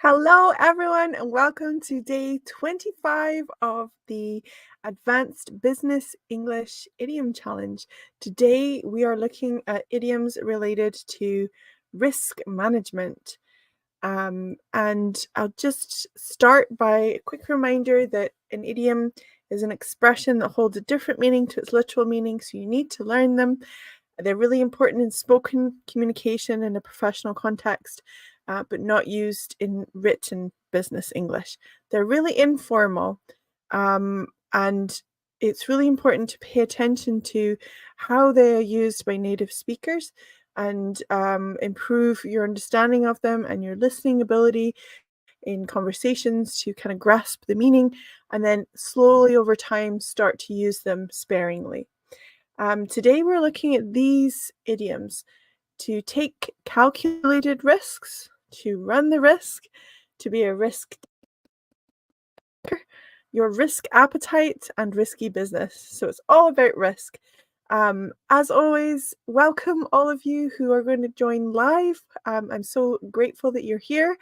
Hello, everyone, and welcome to day 25 of the Advanced Business English Idiom Challenge. Today, we are looking at idioms related to risk management. And I'll just start by a quick reminder that an idiom is an expression that holds a different meaning to its literal meaning, so you need to learn them. They're really important in spoken communication in a professional context, but not used in written business English. They're really informal, and it's really important to pay attention to how they are used by native speakers and improve your understanding of them and your listening ability in conversations to kind of grasp the meaning, and then slowly over time start to use them sparingly. Today we're looking at these idioms: to take calculated risks, to run the risk, to be a risk taker, your risk appetite, and risky business. So it's all about risk. As always, welcome all of you who are going to join live. I'm so grateful that you're here,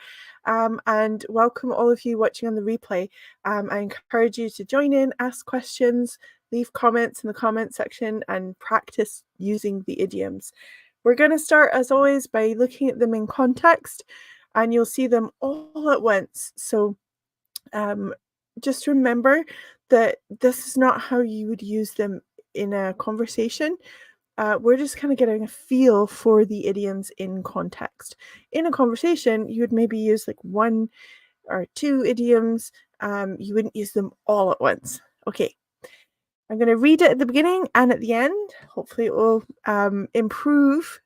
and welcome all of you watching on the replay. I encourage you to join in, ask questions, leave comments in the comment section, and practice using the idioms. We're going to start, as always, by looking at them in context, and you'll see them all at once. So just remember that this is not how you would use them in a conversation. We're just kind of getting a feel for the idioms in context. In a conversation, you would maybe use like one or two idioms. You wouldn't use them all at once. Okay, I'm going to read it at the beginning and at the end. Hopefully it will improve.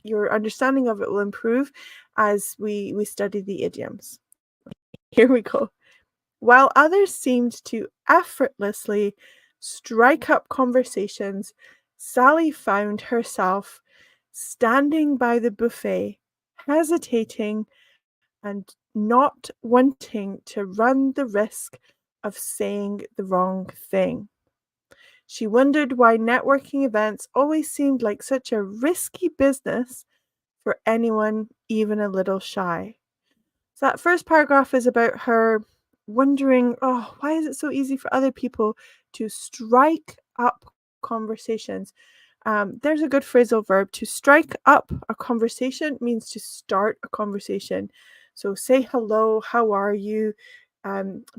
Your understanding of it will improve as we study the idioms. Here we go. While others seemed to effortlessly strike up conversations, Sally found herself standing by the buffet, hesitating and not wanting to run the risk of saying the wrong thing. She wondered why networking events always seemed like such a risky business for anyone even a little shy. So that first paragraph is about her wondering, oh, why is it so easy for other people to strike up conversations? There's a good phrasal verb. To strike up a conversation means to start a conversation. So say hello, how are you?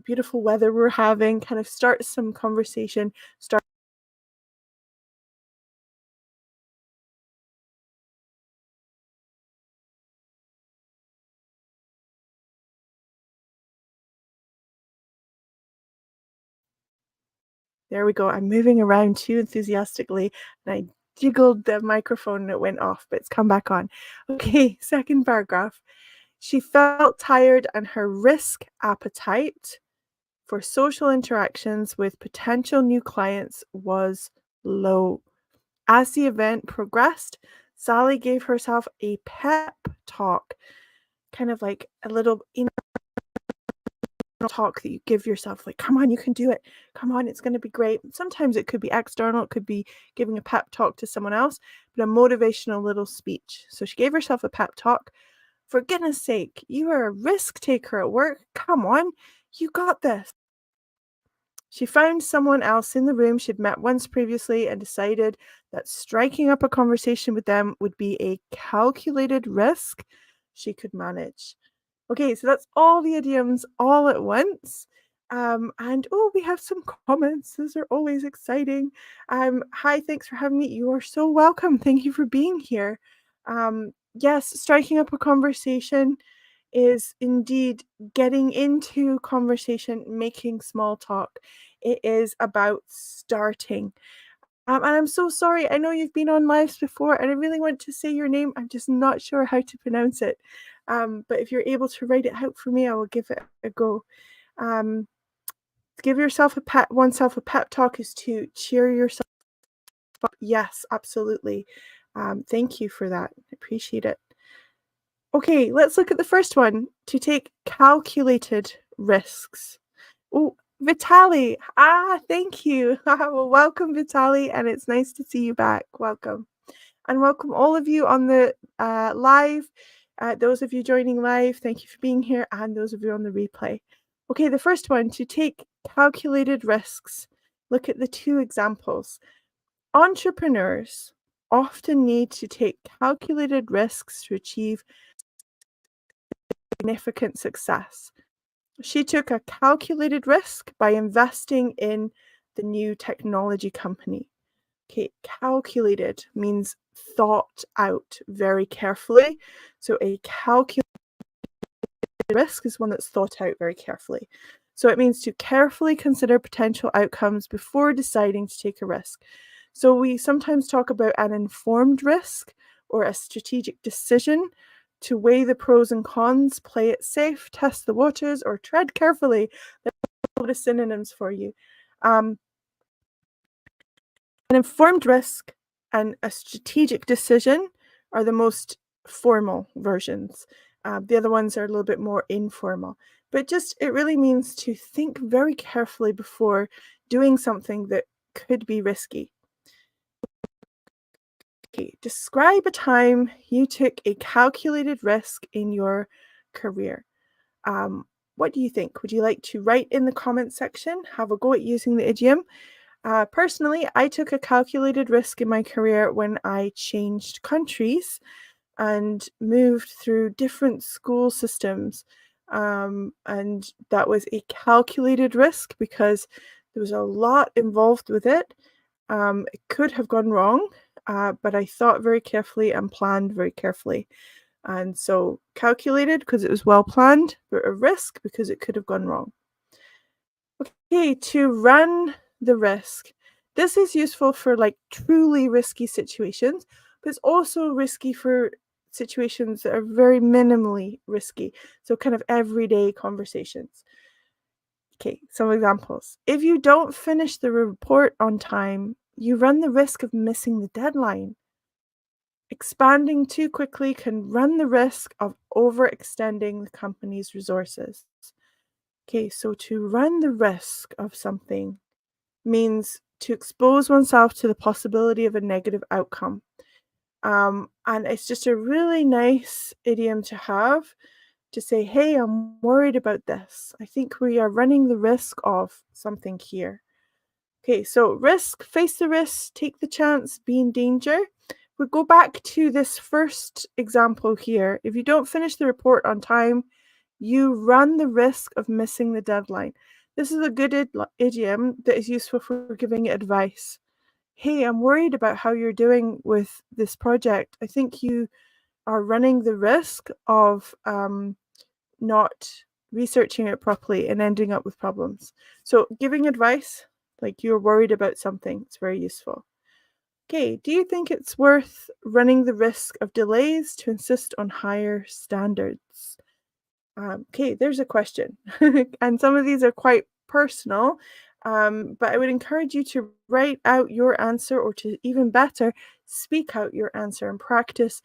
Beautiful weather we're having. Kind of start some conversation. Start. There we go. I'm moving around too enthusiastically, and I jiggled the microphone and it went off, but it's come back on. Okay, second paragraph. She felt tired and her risk appetite for social interactions with potential new clients was low. As the event progressed, Sally gave herself a pep talk, kind of like a little talk that you give yourself, like, come on, you can do it, come on, it's going to be great. Sometimes it could be external, it could be giving a pep talk to someone else, but a motivational little speech. So she gave herself a pep talk. For goodness sake, you are a risk taker at work, come on, you got this. She found someone else in the room she'd met once previously and decided that striking up a conversation with them would be a calculated risk she could manage. Okay, so that's all the idioms all at once. And oh, we have some comments. Those are always exciting. Hi, thanks for having me. You are so welcome. Thank you for being here. Yes, striking up a conversation is indeed getting into conversation, making small talk. It is about starting. And I'm so sorry. I know you've been on lives before, and I really want to say your name. I'm just not sure how to pronounce it. But if you're able to write it out for me, I will give it a go. To give yourself oneself a pep talk is to cheer yourself up. Yes, absolutely. Thank you for that. I appreciate it. Okay, let's look at the first one. To take calculated risks. Oh, Vitali. Thank you. Well, welcome, Vitali, and it's nice to see you back. Welcome. And welcome all of you on the live. Those of you joining live, thank you for being here, and those of you on the replay. Okay, the first one, to take calculated risks. Look at the two examples. Entrepreneurs often need to take calculated risks to achieve significant success. She took a calculated risk by investing in the new technology company. Okay, calculated means thought out very carefully. So a calculated risk is one that's thought out very carefully. So it means to carefully consider potential outcomes before deciding to take a risk. So we sometimes talk about an informed risk or a strategic decision to weigh the pros and cons, play it safe, test the waters, or tread carefully. There's a lot of synonyms for you. An informed risk and a strategic decision are the most formal versions. The other ones are a little bit more informal. But just it really means to think very carefully before doing something that could be risky. Okay, describe a time you took a calculated risk in your career. What do you think? Would you like to write in the comments section? Have a go at using the idiom. Personally, I took a calculated risk in my career when I changed countries and moved through different school systems. And that was a calculated risk because there was a lot involved with it. It could have gone wrong, but I thought very carefully and planned very carefully. And so calculated because it was well planned, but a risk because it could have gone wrong. Okay, to run the risk. This is useful for like truly risky situations, but it's also risky for situations that are very minimally risky. So kind of everyday conversations. Okay, some examples. If you don't finish the report on time, you run the risk of missing the deadline. Expanding too quickly can run the risk of overextending the company's resources. Okay, so to run the risk of something means to expose oneself to the possibility of a negative outcome. And it's just a really nice idiom to have to say, hey, I'm worried about this. I think we are running the risk of something here. Okay, so risk, face the risk, take the chance, be in danger. We go back to this first example here. If you don't finish the report on time, you run the risk of missing the deadline. This is a good idiom that is useful for giving advice. Hey, I'm worried about how you're doing with this project. I think you are running the risk of not researching it properly and ending up with problems. So giving advice, like you're worried about something, it's very useful. Okay, do you think it's worth running the risk of delays to insist on higher standards? Okay, there's a question. And some of these are quite personal, but I would encourage you to write out your answer, or to even better, speak out your answer and practice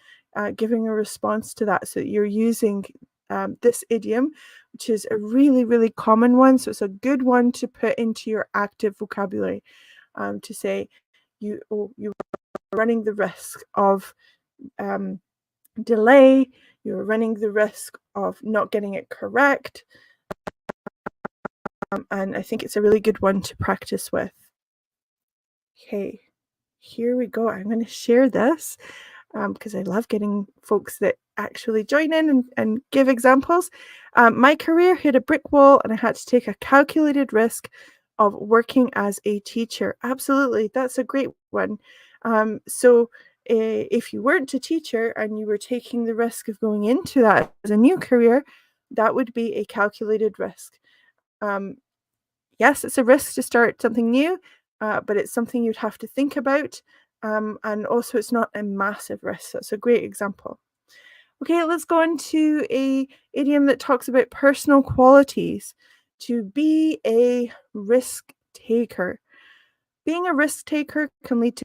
giving a response to that so that you're using this idiom, which is a really, really common one. So it's a good one to put into your active vocabulary to say, you are running the risk of delay, you're running the risk of not getting it correct. And I think it's a really good one to practice with. Okay, here we go. I'm going to share this because I love getting folks that actually join in and give examples. My career hit a brick wall and I had to take a calculated risk of working as a teacher. Absolutely, that's a great one. So if you weren't a teacher and you were taking the risk of going into that as a new career, that would be a calculated risk. Yes, it's a risk to start something new, but it's something you'd have to think about. And also it's not a massive risk. That's a great example. Okay, let's go on to a idiom that talks about personal qualities. To be a risk taker. Being a risk taker can lead to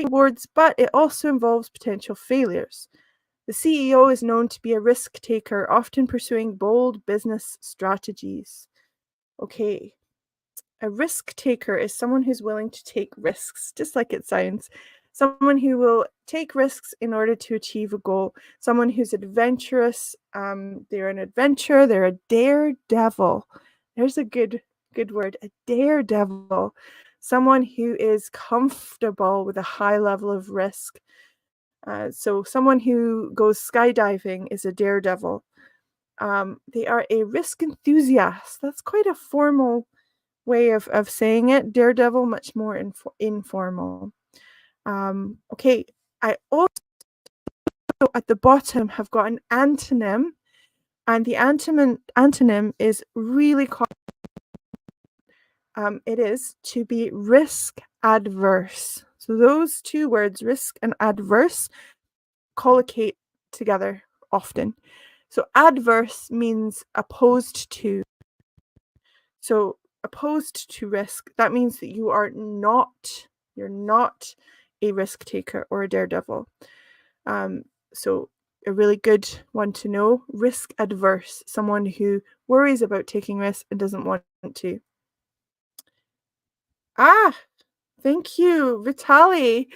rewards, but it also involves potential failures. The CEO is known to be a risk taker, often pursuing bold business strategies. Okay, a risk taker is someone who's willing to take risks, just like it sounds. someone who will take risks in order to achieve a goal, someone who's adventurous, they're an adventurer, they're a daredevil. There's a good word, a daredevil. Someone who is comfortable with a high level of risk. So someone who goes skydiving is a daredevil. They are a risk enthusiast. That's quite a formal way of saying it. Daredevil, much more informal. Okay, I also at the bottom have got an antonym, and the antonym is really it is to be risk adverse. So those two words, risk and adverse, collocate together often. So adverse means opposed to. So opposed to risk, that means that you're not a risk taker or a daredevil. So a really good one to know, risk adverse, someone who worries about taking risks and doesn't want to. Ah, thank you, Vitali.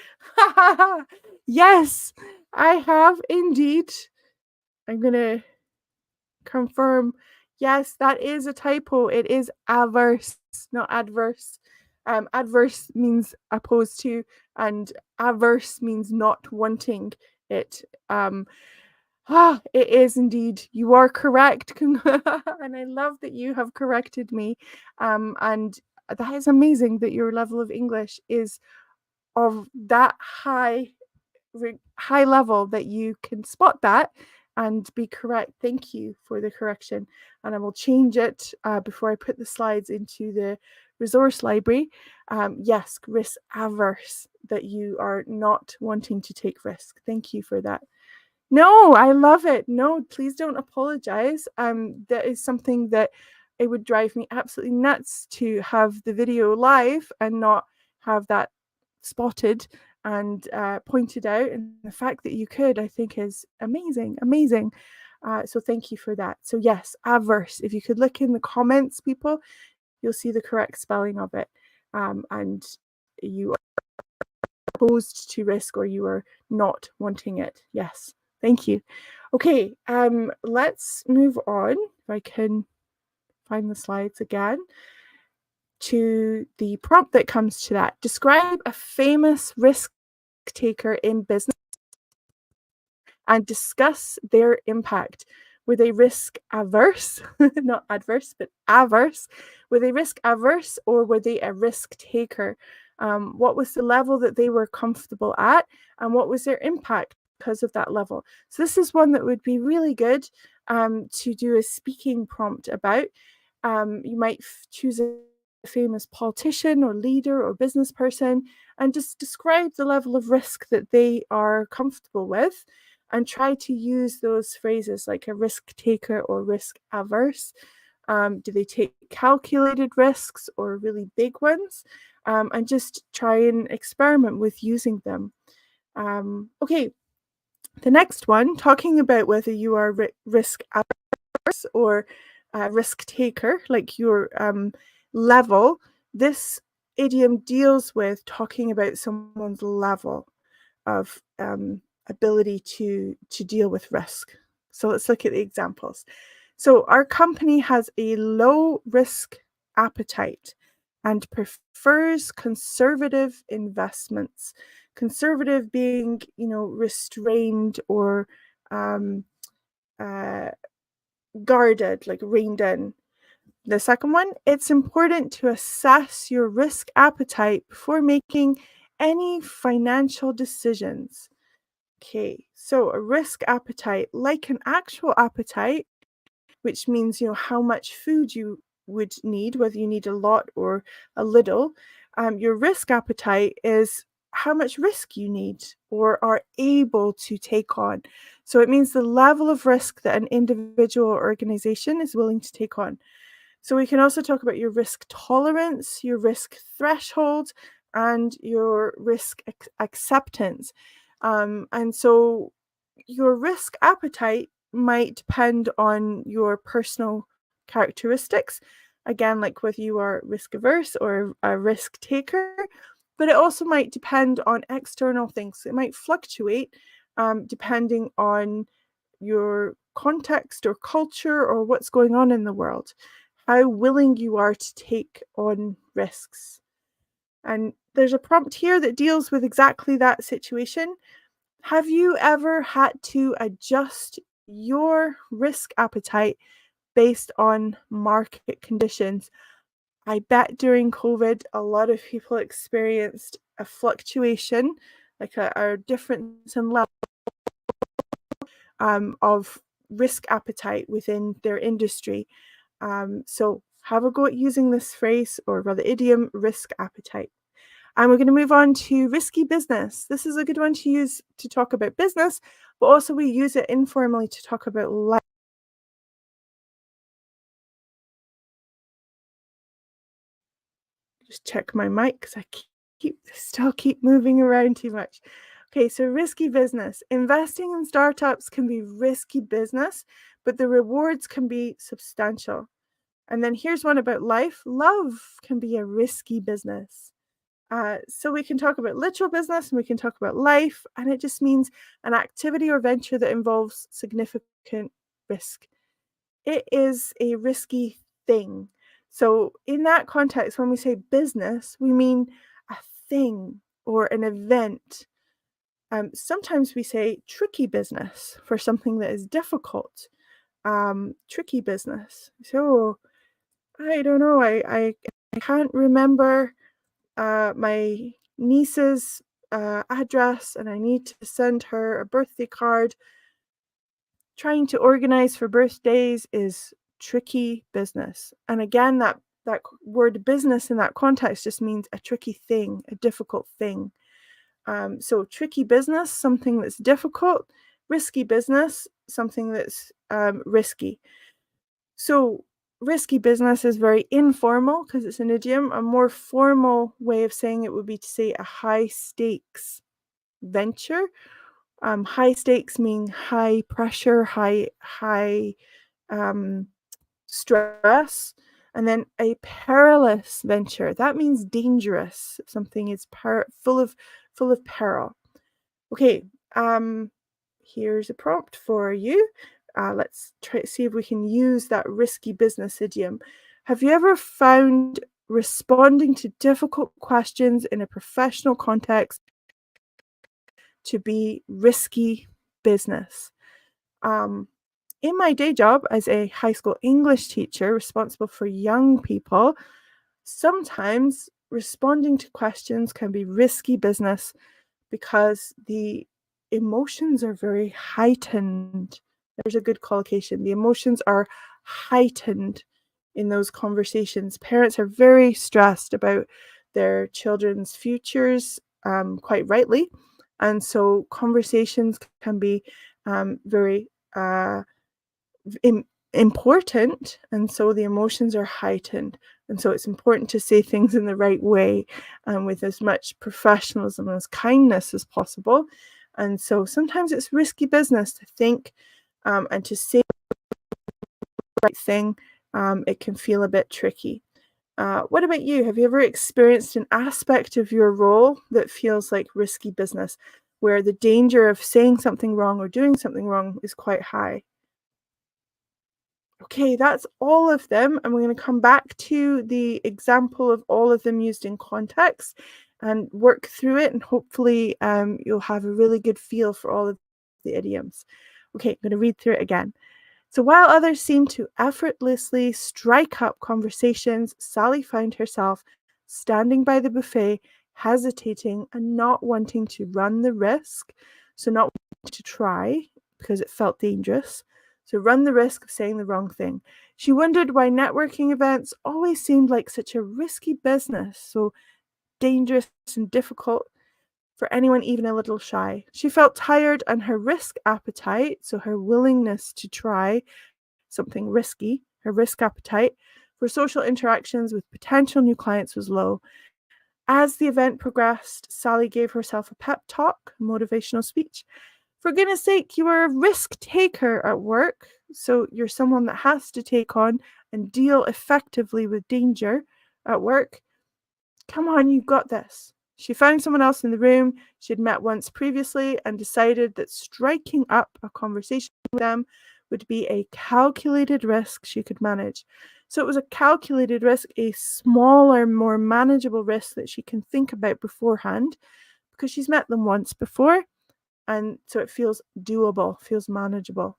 Yes, I have indeed. I'm going to confirm. Yes, that is a typo. It is averse, not adverse. Adverse means opposed to, and averse means not wanting it. It is indeed. You are correct. And I love that you have corrected me. And that is amazing that your level of English is of that high level that you can spot that and be correct. Thank you for the correction. And I will change it before I put the slides into the resource library. Yes, risk averse, that you are not wanting to take risk. Thank you for that. No, I love it. No, please don't apologize. That is something that it would drive me absolutely nuts to have the video live and not have that spotted and pointed out. And the fact that you could, I think, is amazing, amazing. So thank you for that. So yes, averse. If you could look in the comments, people, you'll see the correct spelling of it. And you are opposed to risk, or you are not wanting it. Yes. Thank you. Okay, let's move on, if I can find the slides again, to the prompt that comes to that. Describe a famous risk taker in business and discuss their impact. Were they risk averse? Not adverse, but averse. Were they risk averse, or were they a risk taker? What was the level that they were comfortable at, and what was their impact because of that level? So this is one that would be really good to do a speaking prompt about. You might choose a famous politician or leader or business person and just describe the level of risk that they are comfortable with, and try to use those phrases like a risk taker or risk averse. Do they take calculated risks or really big ones? And just try and experiment with using them. Okay, the next one, talking about whether you are risk averse or risk taker, like your level. This idiom deals with talking about someone's level of ability to deal with risk. So let's look at the examples. So our company has a low risk appetite and prefers conservative investments. Conservative being, restrained or guarded, like reined in. The second one, it's important to assess your risk appetite before making any financial decisions. Okay, so a risk appetite, like an actual appetite, which means, how much food you would need, whether you need a lot or a little. Your risk appetite is how much risk you need or are able to take on. So it means the level of risk that an individual or organization is willing to take on. So we can also talk about your risk tolerance, your risk threshold, and your risk acceptance. And so your risk appetite might depend on your personal characteristics. Again, like whether you are risk averse or a risk taker, but it also might depend on external things. It might fluctuate depending on your context or culture or what's going on in the world, how willing you are to take on risks. And there's a prompt here that deals with exactly that situation. Have you ever had to adjust your risk appetite based on market conditions? I bet during COVID, a lot of people experienced a fluctuation, like a difference in level of risk appetite within their industry. So have a go at using this phrase, or rather idiom, risk appetite. And we're going to move on to risky business. This is a good one to use to talk about business, but also we use it informally to talk about life. Just check my mic because I still keep moving around too much. Okay, so risky business. Investing in startups can be risky business, but the rewards can be substantial. And then here's one about life. Love can be a risky business. So we can talk about literal business and we can talk about life, and it just means an activity or venture that involves significant risk. It is a risky thing. So in that context, when we say business, we mean a thing or an event. Sometimes we say tricky business for something that is difficult. Tricky business. So I don't know. I can't remember my niece's address, and I need to send her a birthday card. Trying to organize for birthdays is tricky business. And again, that word business in that context just means a tricky thing, a difficult thing. So tricky business, something that's difficult. Risky business, something that's risky. So risky business is very informal because it's an idiom. A more formal way of saying it would be to say a high stakes venture. High stakes mean high pressure, high stress. And then a perilous venture, that means dangerous. Something is full of peril. Okay, here's a prompt for you. Let's try to see if we can use that risky business idiom. Have you ever found responding to difficult questions in a professional context to be risky business? In my day job as a high school English teacher responsible for young people, sometimes responding to questions can be risky business because the emotions are very heightened. There's a good collocation. The emotions are heightened in those conversations. Parents are very stressed about their children's futures, quite rightly. And so conversations can be very important, and so the emotions are heightened. And so it's important to say things in the right way and with as much professionalism and as kindness as possible. And so sometimes it's risky business to think and to say the right thing. It can feel a bit tricky. What about you? Have you ever experienced an aspect of your role that feels like risky business, where the danger of saying something wrong or doing something wrong is quite high? Okay, that's all of them, and we're going to come back to the example of all of them used in context and work through it, and hopefully you'll have a really good feel for all of the idioms. Okay, I'm going to read through it again. So while others seemed to effortlessly strike up conversations, Sally found herself standing by the buffet, hesitating and not wanting to run the risk, so not wanting to try because it felt dangerous. So run the risk of saying the wrong thing. She wondered why networking events always seemed like such a risky business, so dangerous and difficult for anyone even a little shy. She felt tired, and her risk appetite, so her willingness to try something risky, her risk appetite for social interactions with potential new clients was low. As the event progressed, Sally gave herself a pep talk, a motivational speech. For goodness sake, you are a risk taker at work, so you're someone that has to take on and deal effectively with danger at work. Come on, you've got this. She found someone else in the room she had met once previously and decided that striking up a conversation with them would be a calculated risk she could manage. So it was a calculated risk, a smaller, more manageable risk that she can think about beforehand because she's met them once before, and so it feels doable, feels manageable.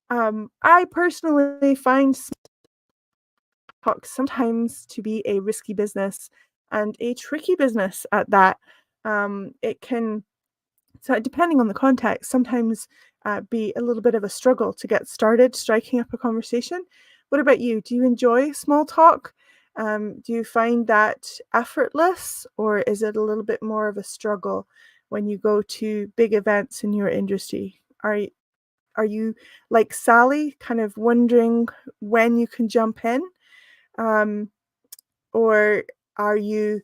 I personally find talk sometimes to be a risky business and a tricky business at that. It can, so depending on the context, sometimes be a little bit of a struggle to get started striking up a conversation. What about you? Do you enjoy small talk? Do you find that effortless, or is it a little bit more of a struggle when you go to big events in your industry? Are you like Sally, kind of wondering when you can jump in? Um, or are you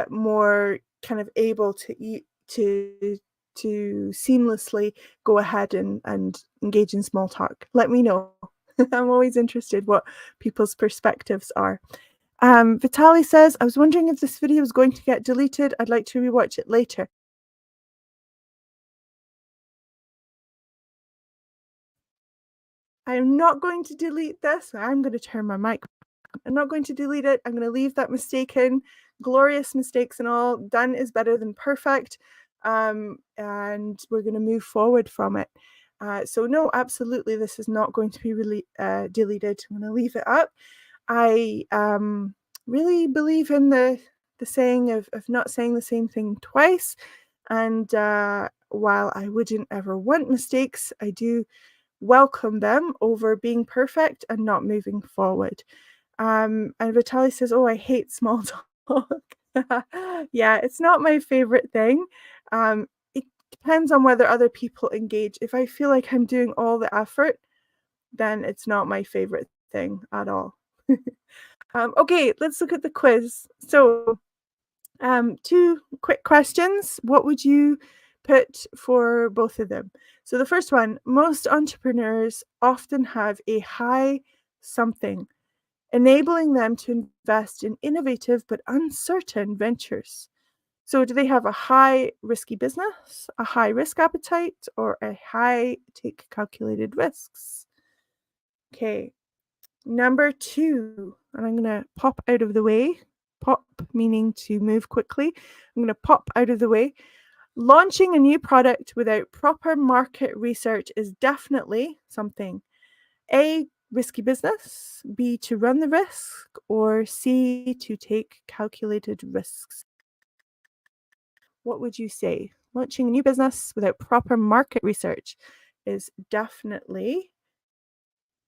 more kind of able to to seamlessly go ahead and engage in small talk? Let me know. I'm always interested what people's perspectives are. Vitali says, I was wondering if this video was going to get deleted. I'd like to rewatch it later. I'm not going to delete this. I'm going to turn my mic. I'm not going to delete it. I'm going to leave that mistake in. Glorious mistakes and all. Done is better than perfect. And we're going to move forward from it. So no, absolutely, this is not going to be deleted. I'm going to leave it up. I really believe in the saying of not saying the same thing twice. And while I wouldn't ever want mistakes, I do welcome them over being perfect and not moving forward. And Vitaly says, "Oh, I hate small talk." Yeah, it's not my favorite thing. It depends on whether other people engage. If I feel like I'm doing all the effort, then it's not my favorite thing at all. Okay, let's look at the quiz. So, two quick questions. What would you put for both of them? So the first one, most entrepreneurs often have a high something, enabling them to invest in innovative but uncertain ventures. So do they have a high risky business, a high risk appetite, or a high take calculated risks? Okay, number two, and I'm going to pop out of the way. Pop meaning to move quickly. I'm going to pop out of the way. Launching a new product without proper market research is definitely something. A, risky business, B, to run the risk, or C, to take calculated risks. What would you say? Launching a new business without proper market research is definitely.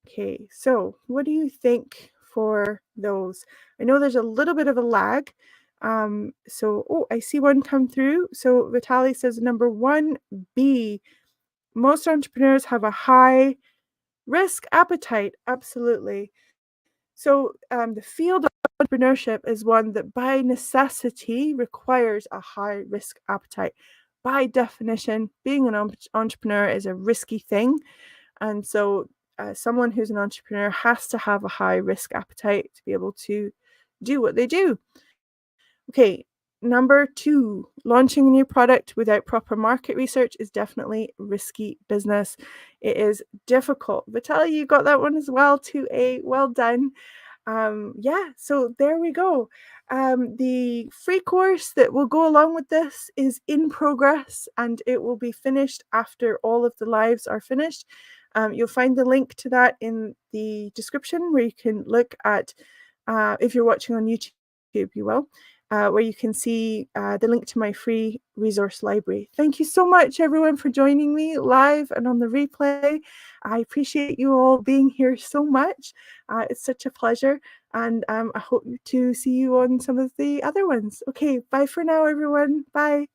Okay, so what do you think for those? I know there's a little bit of a lag. Oh, I see one come through. So Vitali says number 1B, most entrepreneurs have a high risk appetite. Absolutely. So the field of entrepreneurship is one that by necessity requires a high risk appetite. By definition, being an entrepreneur is a risky thing. And so someone who's an entrepreneur has to have a high risk appetite to be able to do what they do. Okay, number 2, launching a new product without proper market research is definitely risky business. It is difficult. Vitaly, you got that one as well, 2A. Well done. Yeah, so there we go. The free course that will go along with this is in progress and it will be finished after all of the lives are finished. You'll find the link to that in the description where you can look at, if you're watching on YouTube, you will, where you can see the link to my free resource library. Thank you so much, everyone, for joining me live and on the replay. I appreciate you all being here so much. It's such a pleasure, and I hope to see you on some of the other ones. Okay, bye for now, everyone. Bye.